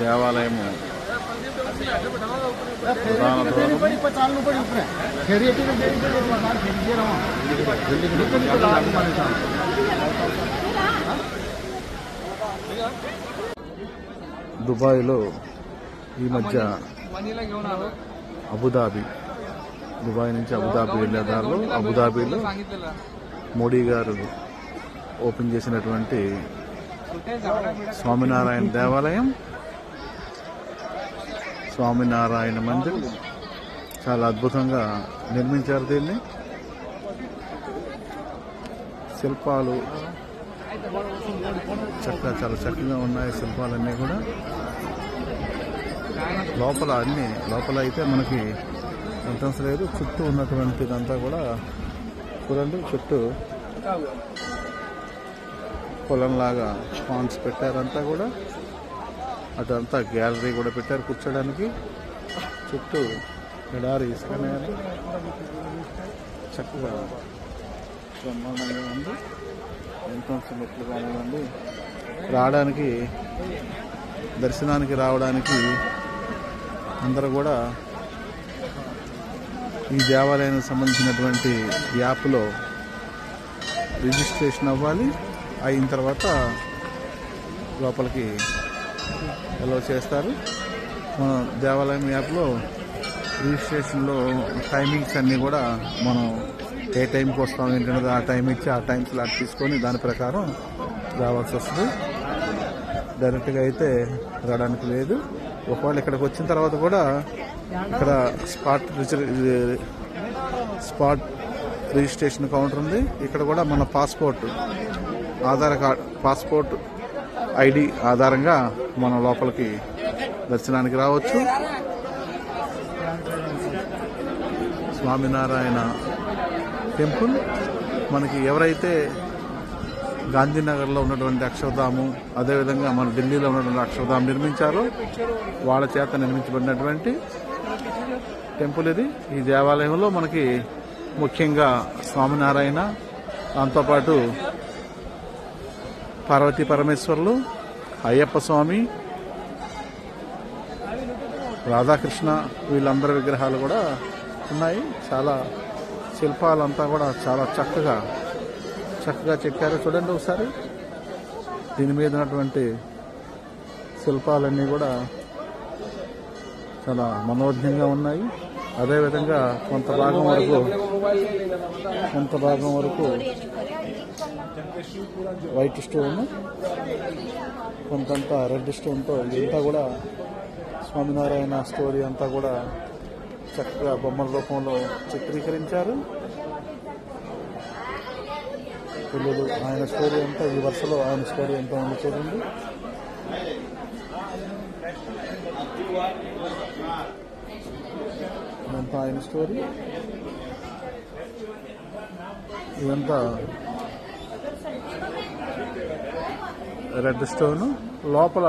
దేవాలయము ప్రధాన దుబాయ్లో ఈ మధ్య అబుదాబి, దుబాయ్ నుంచి అబుదాబి వెళ్ళే దారిలో అబుదాబిలో మోడీ గారు ఓపెన్ చేసినటువంటి స్వామినారాయణ దేవాలయం, స్వామినారాయణ మందిర్ చాలా అద్భుతంగా నిర్మించారు. దీన్ని శిల్పాలు చాలా చక్కగా ఉన్నాయి. శిల్పాలన్నీ కూడా లోపల అయితే మనకి ఎంట్రన్స్ లేదు. చుట్టూ ఉన్నటువంటిదంతా కూడా చూడండి, చుట్టూ పొలంలాగా పాండ్స్ పెట్టారంతా కూడా. అదంతా గ్యాలరీ కూడా పెట్టారు కూర్చోడానికి. చుట్టూ ఎడారి ఇసుకనే చక్కగా బ్రహ్మాండంగా ఉంది. ఎంట్రన్స్ మెట్లు కానివ్వండి, రావడానికి దర్శనానికి రావడానికి అందరూ కూడా ఈ దేవాలయానికి సంబంధించినటువంటి యాప్లో రిజిస్ట్రేషన్ అవ్వాలి. అయిన తర్వాత లోపలికి అలౌ చేస్తారు. మన దేవాలయం యాప్లో రిజిస్ట్రేషన్లో టైమింగ్స్ అన్నీ కూడా మనం ఏ టైంకి వస్తాం ఏంటంటే ఆ టైం ఇచ్చి ఆ టైం స్లాట్ తీసుకొని దాని ప్రకారం రావాల్సి వస్తుంది. డైరెక్ట్గా అయితే రావడానికి లేదు. ఒకవేళ ఇక్కడికి వచ్చిన తర్వాత కూడా ఇక్కడ స్పాట్ రిజిస్ట్రేషన్ కౌంటర్ ఉంది. ఇక్కడ కూడా మన పాస్పోర్ట్ ఐడి ఆధారంగా మనం లోపలికి దర్శనానికి రావచ్చు. స్వామినారాయణ టెంపుల్ మనకి ఎవరైతే గాంధీనగర్లో ఉన్నటువంటి అక్షరధాము, అదేవిధంగా మన ఢిల్లీలో ఉన్నటువంటి అక్షరధాం నిర్మించారో వాళ్ళ చేత నిర్మించబడినటువంటి టెంపుల్ ఇది. ఈ దేవాలయంలో మనకి ముఖ్యంగా స్వామినారాయణ, దాంతోపాటు పార్వతీ పరమేశ్వర్లు, అయ్యప్ప స్వామి, రాధాకృష్ణ వీళ్ళందరి విగ్రహాలు కూడా ఉన్నాయి. చాలా శిల్పాలంతా కూడా చాలా చక్కగా చెక్కారు. చూడండి ఒకసారి. దీని మీద ఉన్నటువంటి శిల్పాలన్నీ కూడా చాలా మనోజ్ఞంగా ఉన్నాయి. అదేవిధంగా కొంత భాగం వరకు వైట్ స్టోన్, కొంతంత రెడ్ స్టోన్తో ఇదంతా కూడా స్వామినారాయణ స్టోరీ అంతా కూడా చక్కగా బొమ్మల రూపంలో చిత్రీకరించారు. పిల్లలు ఆయన స్టోరీ అంతా ఈ వరుసలో ఆయన స్టోరీ అంతా ఉంది. చూడండి, ఇదంతా ఆయన స్టోరీ. ఇదంతా రెడ్ స్టోన్. లోపల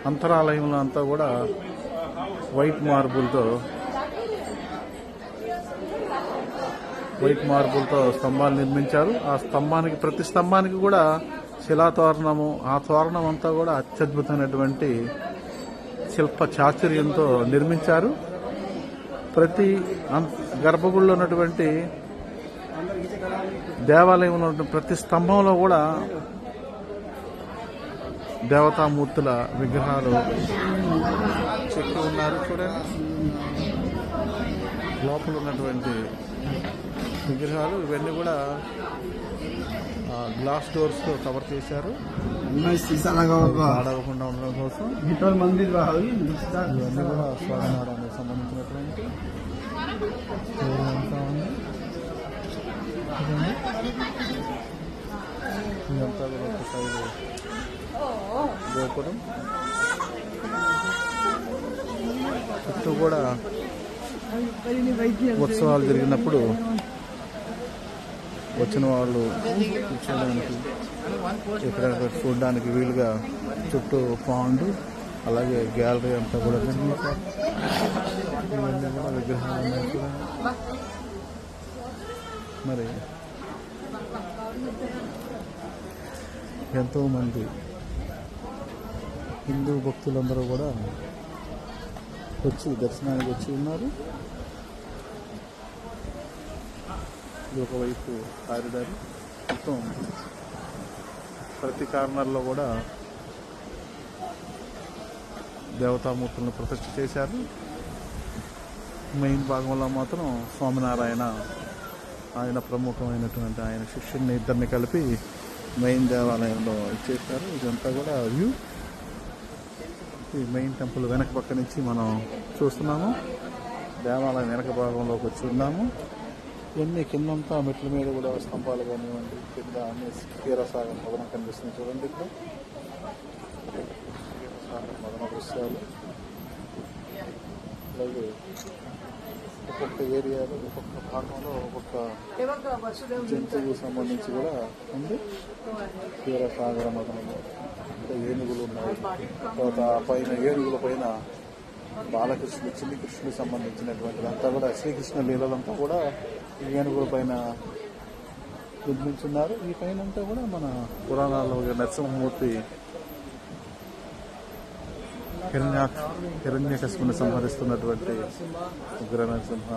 అంతరాలయంలో అంతా కూడా వైట్ మార్బుల్తో స్తంభాలు నిర్మించారు. ఆ స్తంభానికి ప్రతి స్తంభానికి కూడా శిలాతోరణము, ఆ తోరణం అంతా కూడా అత్యద్భుతమైనటువంటి శిల్ప చాతుర్యంతో నిర్మించారు. ప్రతి గర్భగుడిలో ఉన్నటువంటి దేవాలయంలో ఉన్నటువంటి ప్రతి స్తంభంలో కూడా దేవతామూర్తుల విగ్రహాలు చెక్కి ఉన్నారు. చూడండి, లోపల ఉన్నటువంటి విగ్రహాలు ఇవన్నీ కూడా గ్లాస్ డోర్స్ తో కవర్ చేశారు, ఆడవకుండా ఉండడం కోసం. ఇవన్నీ కూడా స్వామినారాయణకు సంబంధించినటువంటి ఇదంతా కూడా ఒక సైడ్ గోపురం, చుట్టూ కూడా ఉత్సవాలు జరిగినప్పుడు వచ్చిన వాళ్ళు కూర్చోడానికి, ఇక్కడ చూడడానికి వీలుగా చుట్టూ పాండ్, అలాగే గ్యాలరీ అంతా కూడా నిర్మించారు. ఇవన్నీ కూడా విగ్రహాలు ఉన్నాయి కూడా. మరి ఎంతోమంది హిందూ భక్తులందరూ కూడా వచ్చి దర్శనానికి వచ్చి ఉన్నారు. ఇది ఒకవైపు కారిడార్, మొత్తం ప్రతి కార్నర్లో కూడా దేవతామూర్తులను ప్రతిష్ఠ చేశారు. మెయిన్ భాగంలో మాత్రం స్వామినారాయణ, ఆయన ప్రముఖమైనటువంటి ఆయన శిష్యుల్ని ఇద్దరిని కలిపి మెయిన్ దేవాలయంలో ఇచ్చేసారు. ఇదంతా కూడా వ్యూ. ఈ మెయిన్ టెంపుల్ వెనక పక్క నుంచి మనం చూస్తున్నాము. దేవాలయం వెనక భాగంలోకి వచ్చి ఉన్నాము. ఇవన్నీ కిందంతా మెట్ల మీద కూడా స్తంభాలు కానివ్వండి, కింద అన్ని క్షీరసాగర్ మదనం కనిపిస్తుంది చూడండి. ఇక్కడ క్షీరసాగర్ మదన దృశ్యాలు. అలాగే ఒక్కొక్క ఏరియాలో ఒక్కొక్క భాగంలో ఒక్కొక్క జంతువుకు సంబంధించి కూడా ఉంది. క్షీరసాగర మదనము, ఇంకా ఏనుగులు ఉన్నాయి. తర్వాత పైన ఏనుగుల పైన బాలకృష్ణుడు, చిన్ని కృష్ణుడికి సంబంధించినటువంటిది అంతా కూడా శ్రీకృష్ణ లీలలంతా కూడా ఈ ఏనుగుల పైన నిర్మించున్నారు. ఈ పైన అంతా కూడా మన పురాణాల్లో నరసింహమూర్తి హిరణ్యకశిపుని సంహరిస్తున్నటువంటి ఉగ్ర నరసింహ,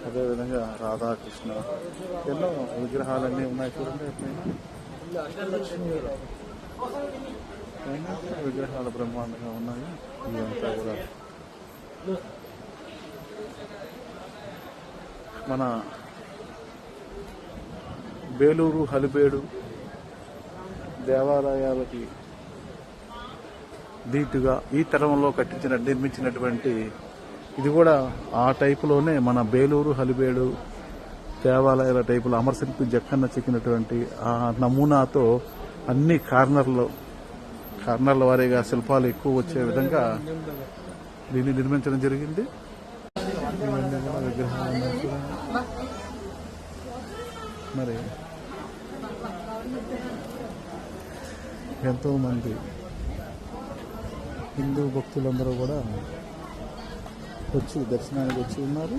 అదేవిధంగా రాధాకృష్ణ, ఎన్నో విగ్రహాలన్నీ ఉన్నాయి చూడండి. విగ్రహాలు బ్రహ్మాండంగా ఉన్నాయి. ఇదంతా కూడా మన బేలూరు హలిబేడు దేవాలయాలకి ధీటుగా ఈ తరంలో నిర్మించినటువంటి ఇది కూడా ఆ టైపులోనే మన బేలూరు హలిబేడు దేవాలయాల టైపులో అమరశిల్పి జక్కన్న చెక్కినటువంటి ఆ నమూనాతో అన్ని కార్నర్ల వారీగా శిల్పాలు ఎక్కువ వచ్చే విధంగా దీన్ని నిర్మించడం జరిగింది. విగ్రహాలు మరి ఎంతో మంది హిందూ భక్తులందరూ కూడా వచ్చి దర్శనానికి వచ్చి ఉన్నారు.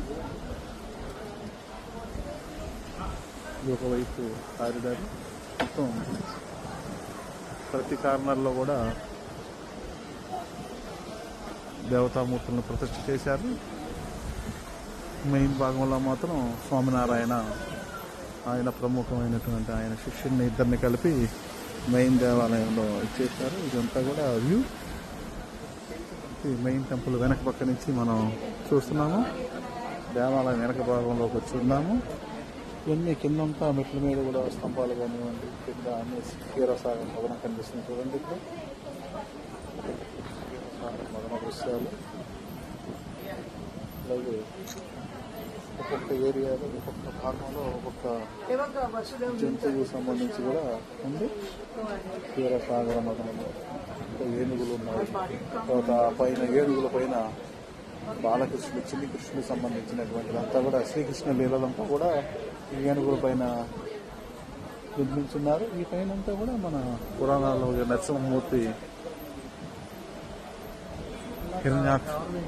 ఇది ఒకవైపు కారిడార్, మొత్తం ప్రతి కార్నర్లో కూడా దేవతామూర్తులను ప్రతిష్ఠ చేశారు. మెయిన్ భాగంలో మాత్రం స్వామినారాయణ, ఆయన ప్రముఖమైనటువంటి ఆయన శిష్యుల్ని ఇద్దరిని కలిపి మెయిన్ దేవాలయంలో ఇచ్చేసారు. ఇదంతా కూడా వ్యూ. ఈ మెయిన్ టెంపుల్ వెనక పక్క నుంచి మనం చూస్తున్నాము. దేవాలయం వెనక భాగంలోకి వచ్చి ఉన్నాము. ఇవన్నీ కిందంతా మెట్ల మీద కూడా స్తంభాలు కానివ్వండి, కింద అన్ని క్షీరసాగర్ మదనం కనిపిస్తుంది చూడండి. ఇక్కడ క్షీరసాగర్ మదన దృశ్యాలు. అలాగే ఒక్కొక్క ఏరియాలో ఒక్కొక్క భాగంలో ఒక్కొక్క జంతువుకు సంబంధించి కూడా ఉంది. క్షీరసాగర మదనము, ఇంకా ఏనుగులు ఉన్నాయి. తర్వాత పైన ఏనుగుల పైన బాలకృష్ణుడు, చిన్ని కృష్ణుడికి సంబంధించినటువంటిది అంతా కూడా శ్రీకృష్ణ లీలలంతా కూడా ఈ ఏనుగుల పైన నిర్మించున్నారు. ఈ పైన అంతా కూడా మన పురాణాల్లో నరసింహమూర్తి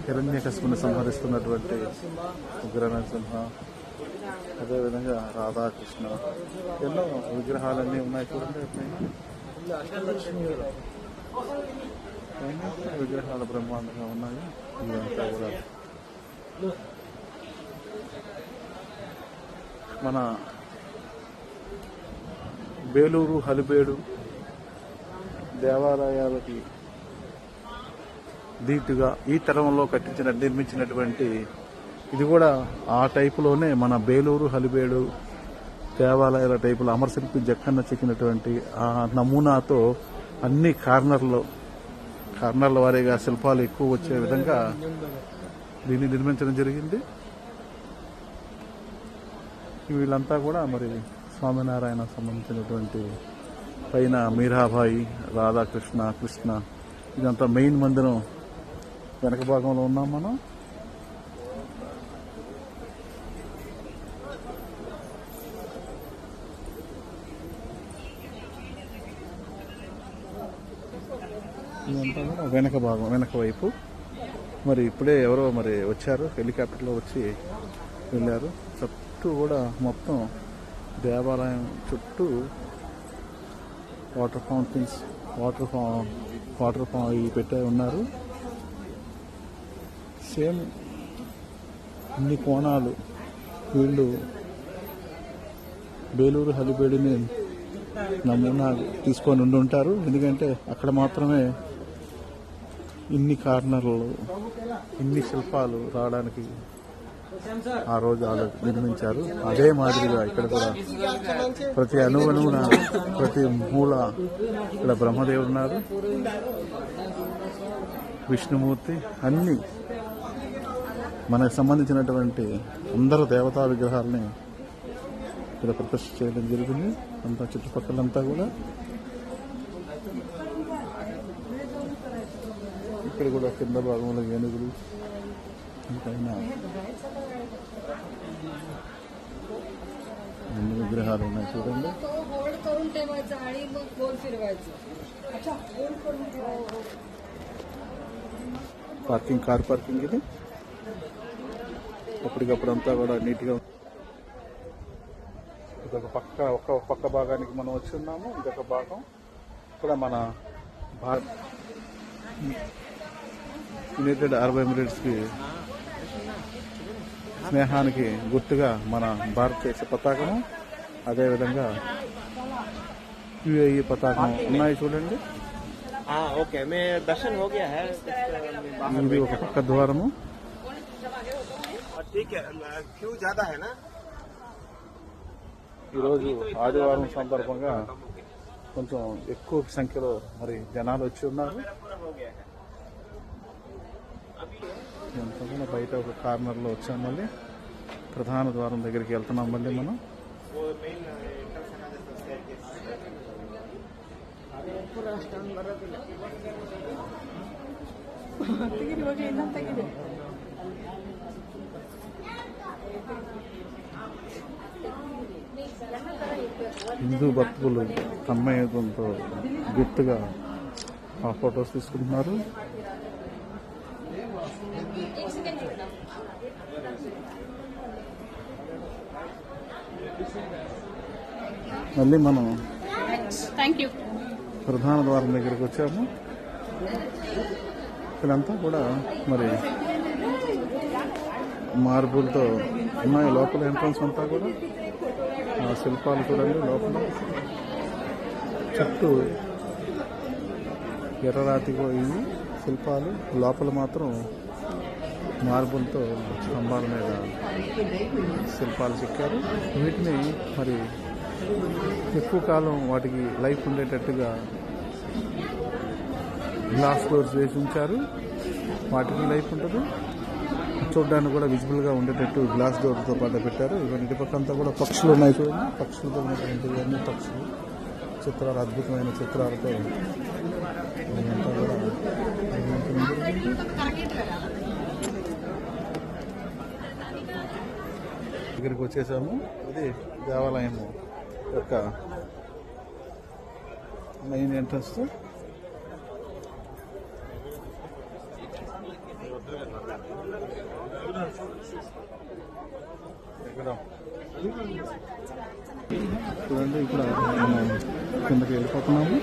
హిరణ్యకశిపుని సంహరిస్తున్నటువంటి ఉగ్ర నరసింహ, అదేవిధంగా రాధాకృష్ణ, ఎన్నో విగ్రహాలన్నీ ఉన్నాయి చూడండి. విగ్రహాలు బ్రహ్మాండంగా ఉన్నాయి. ఇదంతా కూడా మన బేలూరు హలిబేడు దేవాలయాలకి ధీటుగా ఈ తరంలో నిర్మించినటువంటి ఇది కూడా ఆ టైపులోనే మన బేలూరు హలిబేడు దేవాలయాల టైపులో అమరశిల్పి జక్కన్న చెక్కినటువంటి ఆ నమూనాతో అన్ని కార్నర్ల వారీగా శిల్పాలు ఎక్కువ వచ్చే విధంగా దీన్ని నిర్మించడం జరిగింది. వీళ్ళంతా కూడా మరి స్వామినారాయణ సంబంధించినటువంటి పైన మీరాబాయి, రాధాకృష్ణ, కృష్ణ, ఇదంతా మెయిన్ మందిరం వెనక భాగంలో ఉన్నాం మనం. ఇదంతా కూడా వెనక భాగం, వెనక వైపు. మరి ఇప్పుడే ఎవరో మరి వచ్చారు, హెలికాప్టర్లో వచ్చి వెళ్ళారు. చుట్టూ కూడా మొత్తం దేవాలయం చుట్టూ వాటర్ ఫౌంటైన్స్ వాటర్ ఫామ్ ఇవి పెట్టే ఉన్నారు. సేమ్ ఇన్ని కోణాలు వీళ్ళు బేలూరు హలిబేడిని నమూనా తీసుకొని ఉంటారు. ఎందుకంటే అక్కడ మాత్రమే ఇన్ని కార్నర్లు, ఇన్ని శిల్పాలు రావడానికి ఆ రోజు నిర్మించారు. అదే మాదిరిగా ఇక్కడ కూడా ప్రతి అణువున, ప్రతి మూల ఇక్కడ బ్రహ్మదేవుడు ఉన్నారు, విష్ణుమూర్తి, అన్ని మనకు సంబంధించినటువంటి అందరూ దేవతా విగ్రహాలని ఇక్కడ ప్రతిష్ఠ చేయడం జరిగింది. అంతా చుట్టుపక్కలంతా కూడా ఇక్కడ కూడా కింద భాగంలో ఏనుగులు, ఇంకా అన్ని విగ్రహాలు ఉన్నాయి చూడండి. కార్ పార్కింగ్ ఇది. ఎప్పటికప్పుడు అంతా కూడా నీట్గా. ఇదొక ఒక పక్క భాగానికి మనం వచ్చి ఉన్నాము. ఇంకొక భాగం కూడా మన యునైటెడ్ అరబ్ ఎమిరేట్స్కి స్నేహానికి గుర్తుగా మన భారతదేశ పతాకము, అదేవిధంగా యుఏఈ పతాకం ఉన్నాయి చూడండి. ఇది ఒక పక్క ద్వారము. ఈరోజు ఆదివారం సందర్భంగా కొంచెం ఎక్కువ సంఖ్యలో మరి జనాలు వచ్చి ఉన్నారు. బయట ఒక కార్నర్లో వచ్చాం. మళ్ళీ ప్రధాన ద్వారం దగ్గరికి వెళ్తున్నాం. మళ్ళీ మనం హిందూ భక్తులు తన్మయంతో గుర్తుగా ఆ ఫొటోస్ తీసుకుంటున్నారు. మళ్ళీ మనం ప్రధాన ద్వారం దగ్గరికి వచ్చాము. ఇక్కడంతా కూడా మరి మార్బుల్తో ఉన్నాయి. లోపల ఎంట్రన్స్ అంతా కూడా శిల్పాలు చూడండి. లోపల చుట్టూ ఎర్రరాతిగా ఇవి శిల్పాలు, లోపల మాత్రం మార్బుల్తో స్తంభాల మీద శిల్పాలు చెక్కారు. వీటిని మరి ఎక్కువ కాలం వాటికి లైఫ్ ఉండేటట్టుగా గ్లాస్ డోర్స్ వేసి ఉంచారు. వాటికి లైఫ్ ఉంటుంది. చూడడానికి కూడా విజిబుల్గా ఉండేటట్టు గ్లాస్ డోర్తో పాటు పెట్టారు. ఇవన్నీ ఇటుపక్క అంతా కూడా పక్షులు ఉన్నాయి చూడండి. పక్షులతో ఉన్నటువంటి అన్ని పక్షులు చిత్రాలు, అద్భుతమైన చిత్రాలతో ఇదంతా కూడా దగ్గరికి వచ్చేసాము. ఇది దేవాలయము యొక్క మెయిన్ ఎంట్రన్స్. చూడండి, ఇక్కడ మనం కిందకి వెళ్ళిపోతున్నాము.